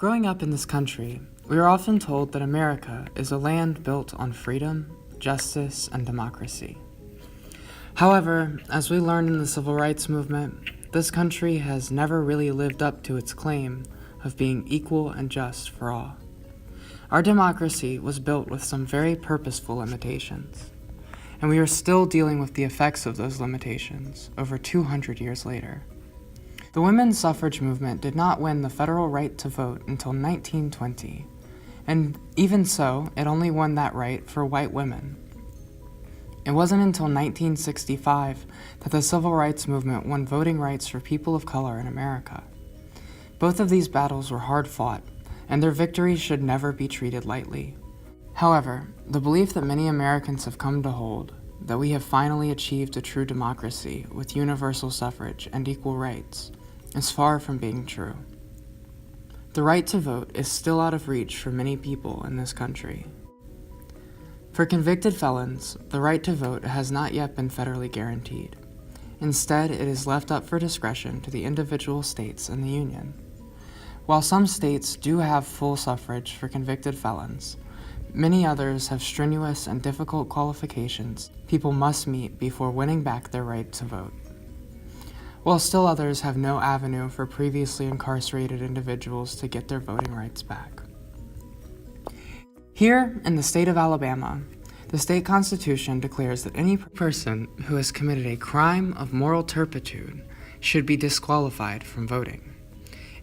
Growing up in this country, we are often told that America is a land built on freedom, justice, and democracy. However, as we learned in the Civil Rights Movement, this country has never really lived up to its claim of being equal and just for all. Our democracy was built with some very purposeful limitations, and we are still dealing with the effects of those limitations over 200 years later. The women's suffrage movement did not win the federal right to vote until 1920, and even so, it only won that right for white women. It wasn't until 1965 that the Civil Rights Movement won voting rights for people of color in America. Both of these battles were hard fought, and their victories should never be treated lightly. However, the belief that many Americans have come to hold, that we have finally achieved a true democracy with universal suffrage and equal rights, is far from being true. The right to vote is still out of reach for many people in this country. For convicted felons, the right to vote has not yet been federally guaranteed. Instead, it is left up for discretion to the individual states and the Union. While some states do have full suffrage for convicted felons, many others have strenuous and difficult qualifications people must meet before winning back their right to vote, while still others have no avenue for previously incarcerated individuals to get their voting rights back. Here in the state of Alabama, the state constitution declares that any person who has committed a crime of moral turpitude should be disqualified from voting.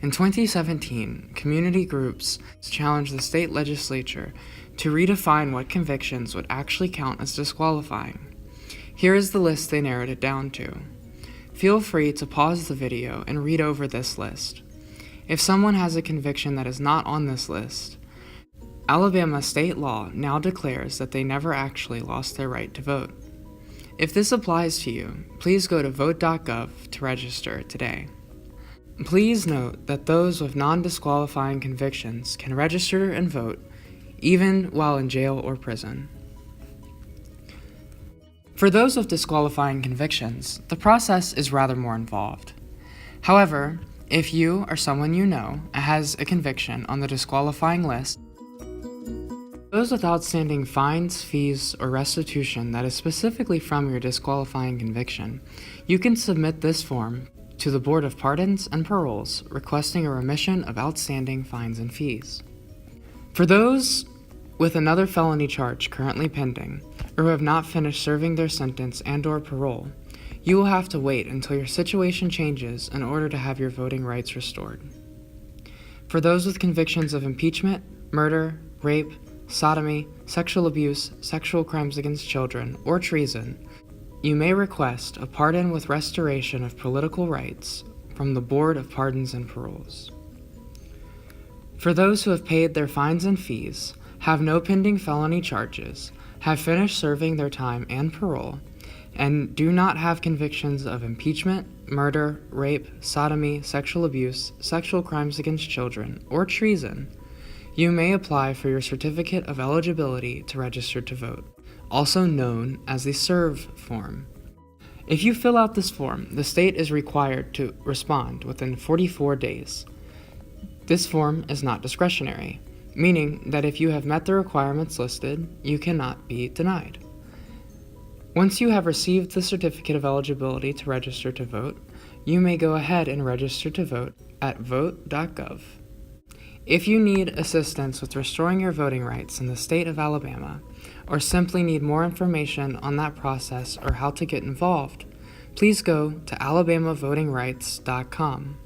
In 2017, community groups challenged the state legislature to redefine what convictions would actually count as disqualifying. Here is the list they narrowed it down to. Feel free to pause the video and read over this list. If someone has a conviction that is not on this list, Alabama state law now declares that they never actually lost their right to vote. If this applies to you, please go to vote.gov to register today. Please note that those with non-disqualifying convictions can register and vote even while in jail or prison. For those with disqualifying convictions, the process is rather more involved. However, if you or someone you know has a conviction on the disqualifying list, those with outstanding fines, fees, or restitution that is specifically from your disqualifying conviction, you can submit this form to the Board of Pardons and Paroles requesting a remission of outstanding fines and fees. For those with another felony charge currently pending, or who have not finished serving their sentence and/or parole, you will have to wait until your situation changes in order to have your voting rights restored. For those with convictions of impeachment, murder, rape, sodomy, sexual abuse, sexual crimes against children, or treason, you may request a pardon with restoration of political rights from the Board of Pardons and Paroles. For those who have paid their fines and fees, have no pending felony charges, have finished serving their time and parole, and do not have convictions of impeachment, murder, rape, sodomy, sexual abuse, sexual crimes against children, or treason, you may apply for your Certificate of Eligibility to Register to Vote, also known as the SERVE form. If you fill out this form, the state is required to respond within 44 days. This form is not discretionary, meaning that if you have met the requirements listed, you cannot be denied. Once you have received the Certificate of Eligibility to Register to Vote, you may go ahead and register to vote at vote.gov. If you need assistance with restoring your voting rights in the state of Alabama, or simply need more information on that process or how to get involved, please go to alabamavotingrights.com.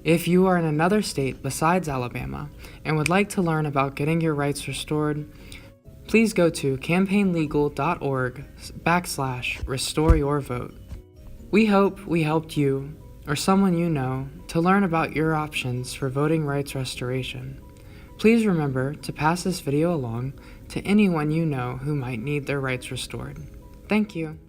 If you are in another state besides Alabama and would like to learn about getting your rights restored, please go to campaignlegal.org/restoreyourvote. We hope we helped you or someone you know to learn about your options for voting rights restoration. Please remember to pass this video along to anyone you know who might need their rights restored. Thank you.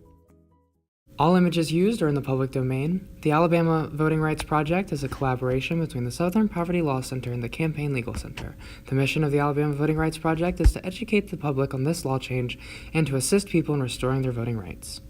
All images used are in the public domain. The Alabama Voting Rights Project is a collaboration between the Southern Poverty Law Center and the Campaign Legal Center. The mission of the Alabama Voting Rights Project is to educate the public on this law change and to assist people in restoring their voting rights.